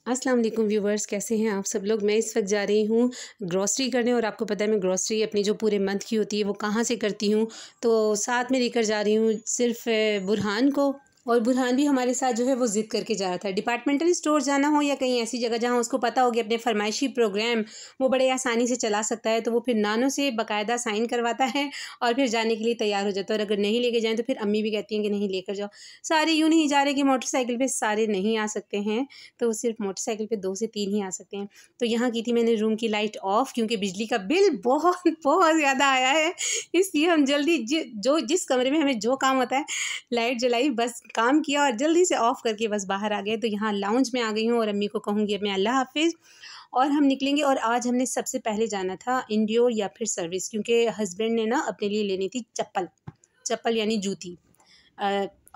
अस्सलाम वालेकुम व्यूवर्स, कैसे हैं आप सब लोग। मैं इस वक्त जा रही हूँ ग्रॉसरी करने और आपको पता है मैं ग्रॉसरी अपनी जो पूरे मंथ की होती है वो कहाँ से करती हूँ। तो साथ में लेकर जा रही हूँ सिर्फ बुरहान को, और बुरहान भी हमारे साथ जो है वो ज़िद करके जा रहा था। डिपार्टमेंटल स्टोर जाना हो या कहीं ऐसी जगह जहाँ उसको पता हो कि अपने फरमाइशी प्रोग्राम वो बड़े आसानी से चला सकता है, तो वो फिर नानों से बाकायदा साइन करवाता है और फिर जाने के लिए तैयार हो जाता है। और अगर नहीं लेके जाएँ तो फिर अम्मी भी कहती हैं कि नहीं लेकर जाओ। सारे यूँ नहीं जा रहे कि मोटरसाइकिल पे सारे नहीं आ सकते हैं, तो सिर्फ मोटरसाइकिल पे 2 से 3 ही आ सकते हैं। तो यहाँ की थी मैंने रूम की लाइट ऑफ़, क्योंकि बिजली का बिल बहुत बहुत ज़्यादा आया है, इसलिए हम जल्दी जिस कमरे में हमें जो काम होता है लाइट जलाई, बस काम किया और जल्दी से ऑफ़ करके बस बाहर आ गए। तो यहाँ लाउंज में आ गई हूँ और अम्मी को कहूँगी अब मैं अल्लाह हाफ़िज़, और हम निकलेंगे। और आज हमने सबसे पहले जाना था इंडियोर या फिर सर्विस, क्योंकि हस्बैंड ने ना अपने लिए लेनी थी चप्पल यानी जूती।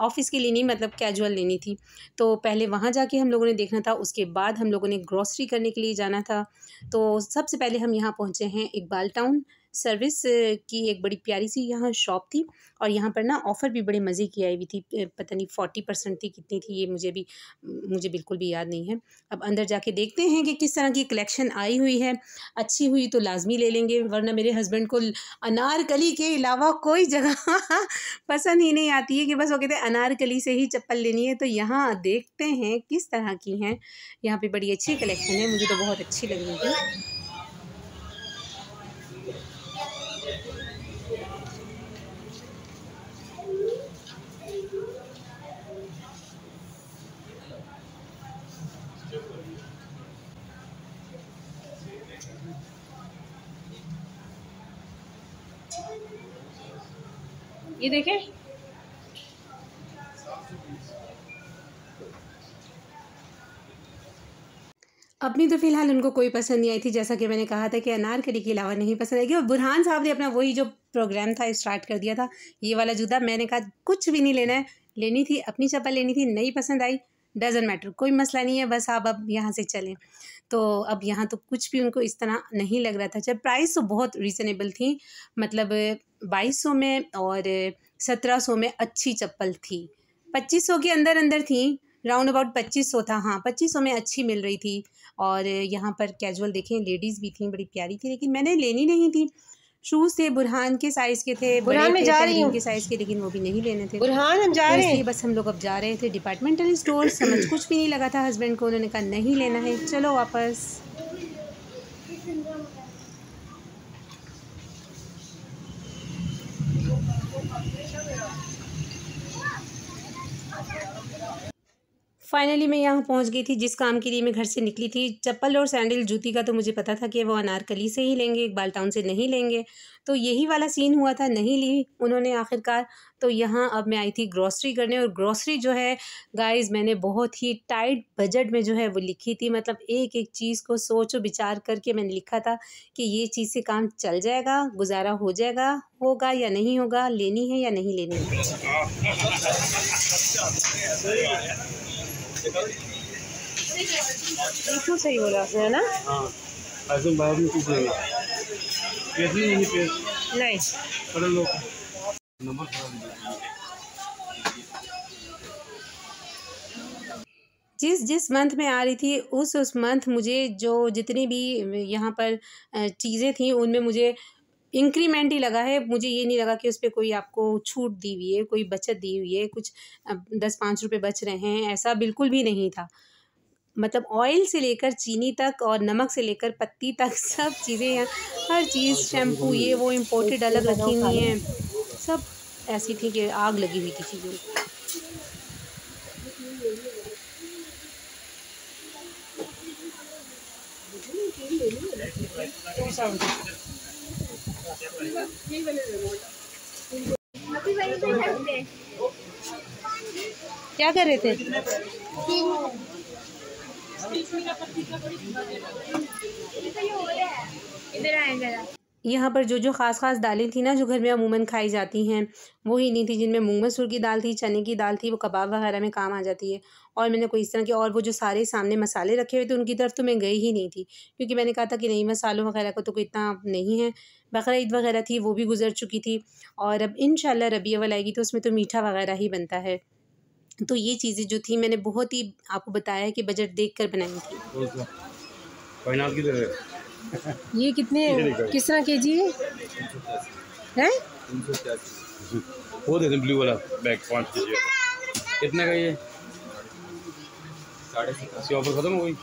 ऑफ़िस के लिए नहीं, मतलब कैजुअल लेनी थी। तो पहले वहाँ जाके हम लोगों ने देखना था, उसके बाद हम लोगों ने ग्रॉसरी करने के लिए जाना था। तो सबसे पहले हम यहाँ पहुँचे हैं इकबाल टाउन। सर्विस की एक बड़ी प्यारी सी यहाँ शॉप थी, और यहाँ पर ना ऑफ़र भी बड़े मज़े की आई हुई थी। पता नहीं 40% थी, कितनी थी ये मुझे बिल्कुल भी याद नहीं है। अब अंदर जाके देखते हैं कि किस तरह की कलेक्शन आई हुई है। अच्छी हुई तो लाज़मी ले लेंगे, वरना मेरे हस्बैंड को अनारकली के अलावा कोई जगह पसंद ही नहीं आती है, कि बस वो कहते हैं अनारकली से ही चप्पल लेनी है। तो यहाँ देखते हैं किस तरह की हैं। यहाँ पे बड़ी अच्छी कलेक्शन है, मुझे तो बहुत अच्छी लग रही थी। ये देखें, अपनी तो फ़िलहाल उनको कोई पसंद नहीं आई थी, जैसा कि मैंने कहा था कि अनारकली के अलावा नहीं पसंद आएगी। और बुरहान साहब ने अपना वही जो प्रोग्राम था स्टार्ट कर दिया था, ये वाला जूता। मैंने कहा कुछ भी नहीं लेना है, लेनी थी अपनी चप्पल लेनी थी, नहीं पसंद आई डज़न्ट मैटर, कोई मसला नहीं है, बस आप अब यहाँ से चलें। तो अब यहाँ तो कुछ भी उनको इस तरह नहीं लग रहा था। जब प्राइस तो बहुत रीज़नेबल थी, मतलब 2200 में और 1700 में अच्छी चप्पल थी। 2500 के अंदर अंदर थी, राउंड अबाउट 2500 था। हाँ, 2500 में अच्छी मिल रही थी। और यहाँ पर कैजुअल देखें, लेडीज़ भी थी, बड़ी प्यारी थी, लेकिन मैंने लेनी नहीं थी। शूज़ थे, बुरहान के साइज़ के थे, बड़े बुरहान में थे जा रही तहरीन हूँ। के साइज़ के, लेकिन वो भी नहीं लेने थे। बुरहान हम जा तो रहे इसलिए हैं। बस हम लोग अब जा रहे थे डिपार्टमेंटल स्टोर। समझ कुछ भी नहीं लगा था हस्बैंड को, उन्होंने कहा नहीं लेना है, चलो वापस। फाइनली मैं यहाँ पहुँच गई थी जिस काम के लिए मैं घर से निकली थी। चप्पल और सैंडल जूती का तो मुझे पता था कि वो अनारकली से ही लेंगे, इकबाल टाउन से नहीं लेंगे। तो यही वाला सीन हुआ था, नहीं ली उन्होंने आखिरकार। तो यहाँ अब मैं आई थी ग्रॉसरी करने, और ग्रॉसरी जो है गाइज़ मैंने बहुत ही टाइट बजट में जो है वो लिखी थी। मतलब एक-एक चीज़ को सोच विचार करके मैंने लिखा था कि ये चीज़ से काम चल जाएगा, गुज़ारा हो जाएगा, होगा या नहीं होगा, लेनी है या नहीं लेनी है। बिल्कुल सही बोला आपने, है ना? हाँ, ऐसे बाद में कुछ लेना कैसे नहीं पे नहीं, बड़े लोग नंबर खराब जिस मंथ में आ रही थी उस मंथ मुझे जो जितनी भी यहाँ पर चीज़ें थी उनमें मुझे इंक्रीमेंट ही लगा है। मुझे ये नहीं लगा कि उस पे कोई आपको छूट दी हुई है, कोई बचत दी हुई है, कुछ 10-5 रुपए बच रहे हैं, ऐसा बिल्कुल भी नहीं था। मतलब ऑयल से लेकर चीनी तक और नमक से लेकर पत्ती तक सब चीज़ें यहाँ, हर चीज़ शैम्पू ये वो इम्पोर्टेड इससे अलग ज़्यादा रखी उठा हुई लो। हैं। सब ऐसी थी कि आग लगी हुई थी चीज़ों को। क्या कर रहे थे? यहाँ पर जो ख़ास दालें थी ना, जो घर में अमूमन खाई जाती हैं, वो ही नहीं थी। जिनमें मूंग मसूर की दाल थी, चने की दाल थी, वो कबाब वगैरह में काम आ जाती है। और मैंने कोई इस तरह के, और वो जो सारे सामने मसाले रखे हुए थे उनकी तरफ तो मैं गई ही नहीं थी, क्योंकि मैंने कहा था कि नहीं, मसालों वगैरह को तो कोई इतना नहीं है। बकरा ईद वगैरह थी, वो भी गुजर चुकी थी, और अब इंशाल्लाह रबी अव्वल आएगी तो उसमें तो मीठा वगैरह ही बनता है। तो ये चीज़ें जो थी मैंने बहुत ही आपको बताया कि बजट देख कर बनाई थी। फाइनल किधर है? ये कितने किस तरह के जी है? 380। वो दे दें ब्लू वाला बैग 5 kg। कितने का ये? 7.5 ऑफर खत्म हो गई।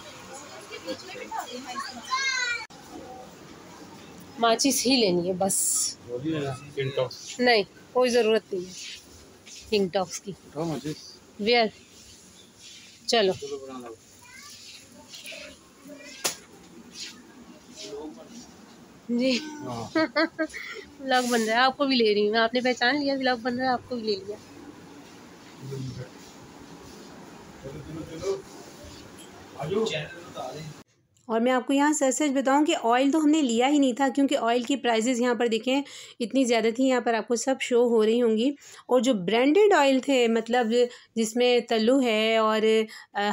माचिस ही लेनी है बस, नहीं कोई ज़रूरत नहीं है किंग टॉक्स की। वेयर चलो जी। व्लॉग बन रहा है, आपको भी ले रही हूँ, आपने पहचान लिया व्लॉग बन रहा है, आपको भी ले लिया। और मैं आपको यहाँ सच सच बताऊँ कि ऑयल तो हमने लिया ही नहीं था, क्योंकि ऑयल की प्राइसेस यहाँ पर देखें इतनी ज़्यादा थी। यहाँ पर आपको सब शो हो रही होंगी। और जो ब्रांडेड ऑयल थे, मतलब जिसमें तल्लू है और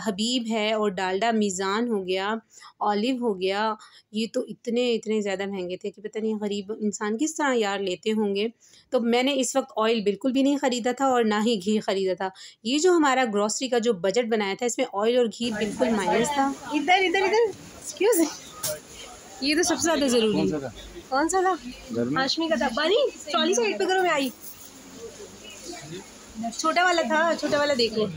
हबीब है और डालडा मीज़ान हो गया, ऑलिव हो गया, ये तो इतने इतने ज़्यादा महंगे थे कि पता नहीं गरीब इंसान किस तरह यार लेते होंगे। तो मैंने इस वक्त ऑयल बिल्कुल भी नहीं ख़रीदा था और ना ही घी ख़रीदा था। ये जो हमारा ग्रॉसरी का जो बजट बनाया था, इसमें ऑयल और घी बिल्कुल माइनस था। इधर इधर इधर एक्सक्यूज, ये तो सबसे ज़्यादा ज़रूरी है। कौन सा था? हाशमी का था। बानी ट्रॉली साइड पे करो, मैं आई। छोटा वाला था, छोटा वाला देख लो।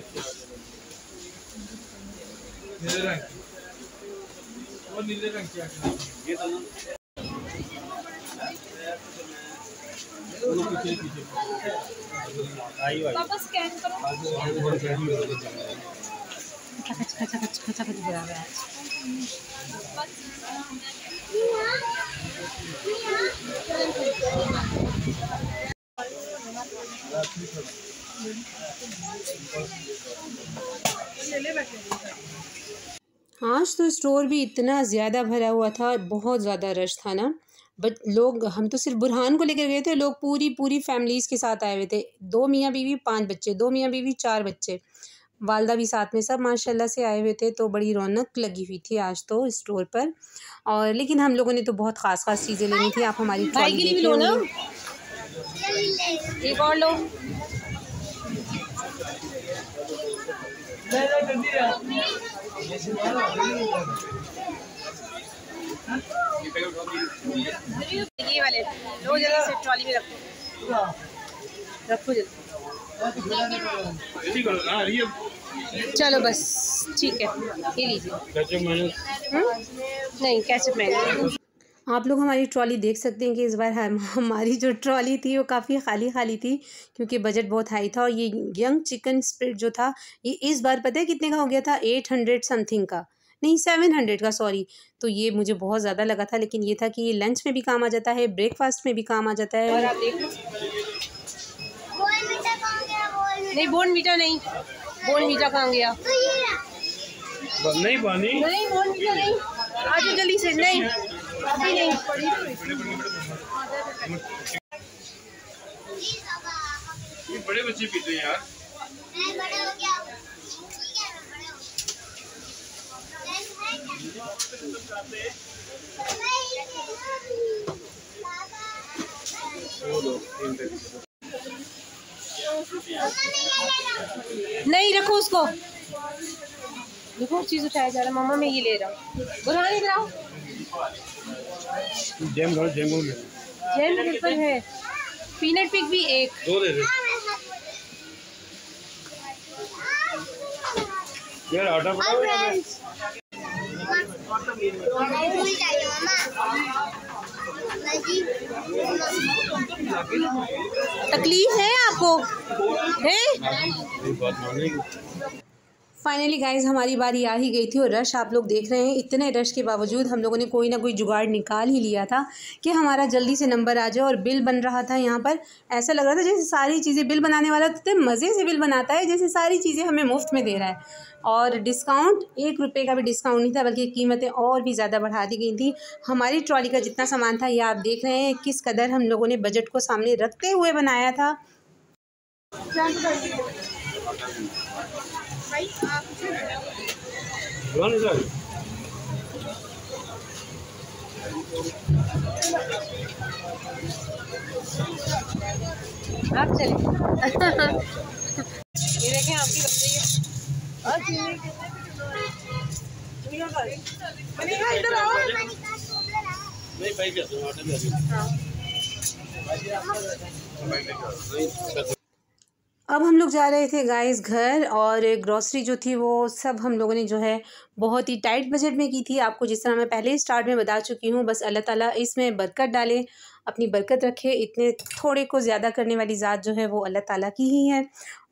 आज तो स्टोर भी इतना ज़्यादा भरा हुआ था, बहुत ज़्यादा रश था ना। बट लोग, हम तो सिर्फ बुरहान को लेकर गए थे, लोग पूरी पूरी फैमिलीज़ के साथ आए हुए थे। 2 मियाँ बीवी 5 बच्चे, 2 मियाँ बीवी 4 बच्चे, वालदा भी साथ में, सब माशाल्लाह से आए हुए थे। तो बड़ी रौनक लगी हुई थी आज तो स्टोर पर। और लेकिन हम लोगों ने तो बहुत ख़ास ख़ास चीज़ें लेनी थी। आप हमारी ट्रॉली देख लो ना, एक और लो। ये वाले लो, जल्दी से ट्रॉली में रखो, रखो जल्दी। चलो बस ठीक है, ये लीजिए। नहीं केचप मैंने। आप लोग हमारी ट्रॉली देख सकते हैं कि इस बार हमारी जो ट्रॉली थी वो काफ़ी खाली खाली थी, क्योंकि बजट बहुत हाई था। और ये यंग चिकन स्प्रिट जो था, ये इस बार पता है कितने का हो गया था? 800 समथिंग का, नहीं 700 का, सॉरी। तो ये मुझे बहुत ज़्यादा लगा था, लेकिन ये था कि ये लंच में भी काम आ जाता है, ब्रेकफास्ट में भी काम आ जाता है। और आप देख लो, नहीं बोर्नवीटा नहीं, बोर्नवीटा कहाँ गया? नहीं पानी, नहीं बोर्नवीटा नहीं, आज जल्दी से। नहीं अभी नहीं, ये बड़े बच्चे पीते हैं यार। नहीं रखो उसको, देखो चीज़ उठाया जा रहा है। मामा मैं ये ले रहा हूँ, बुरहान इधर आओ। जैम करो, जैम करो। जैम बिल्कुल है, पीनट पिक भी एक, 2 दे दे यार। आटा पकाओ यार। तकलीफ है आपको है? फाइनली गाइज हमारी बारी आ ही गई थी। और रश आप लोग देख रहे हैं, इतने रश के बावजूद हम लोगों ने कोई ना कोई जुगाड़ निकाल ही लिया था कि हमारा जल्दी से नंबर आ जाए। और बिल बन रहा था यहाँ पर, ऐसा लग रहा था जैसे सारी चीज़ें, बिल बनाने वाला तो मज़े से बिल बनाता है, जैसे सारी चीज़ें हमें मुफ्त में दे रहा है। और डिस्काउंट 1 रुपये का भी डिस्काउंट नहीं था, बल्कि कीमतें और भी ज़्यादा बढ़ा दी गई थी। हमारी ट्रॉली का जितना सामान था, ये आप देख रहे हैं किस कदर हम लोगों ने बजट को सामने रखते हुए बनाया था। आप चले ये देखें आपकी बन रही है। इधर आओ। नहीं भाई क्या अब हम लोग जा रहे थे गाइस घर, और ग्रॉसरी जो थी वो सब हम लोगों ने जो है बहुत ही टाइट बजट में की थी। आपको जिस तरह मैं पहले ही स्टार्ट में बता चुकी हूँ, बस अल्लाह ताला इसमें बरकत डाले, अपनी बरकत रखे। इतने थोड़े को ज़्यादा करने वाली ज़ात जो है वो अल्लाह ताला की ही है।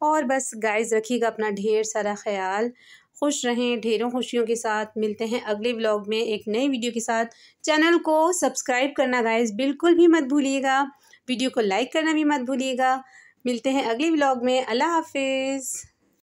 और बस गाइस रखिएगा अपना ढेर सारा ख्याल, खुश रहें, ढेरों खुशियों के साथ। मिलते हैं अगले व्लॉग में एक नई वीडियो के साथ। चैनल को सब्सक्राइब करना गाइस बिल्कुल भी मत भूलिएगा, वीडियो को लाइक करना भी मत भूलिएगा। मिलते हैं अगले व्लॉग में। अल्लाह हाफिज़।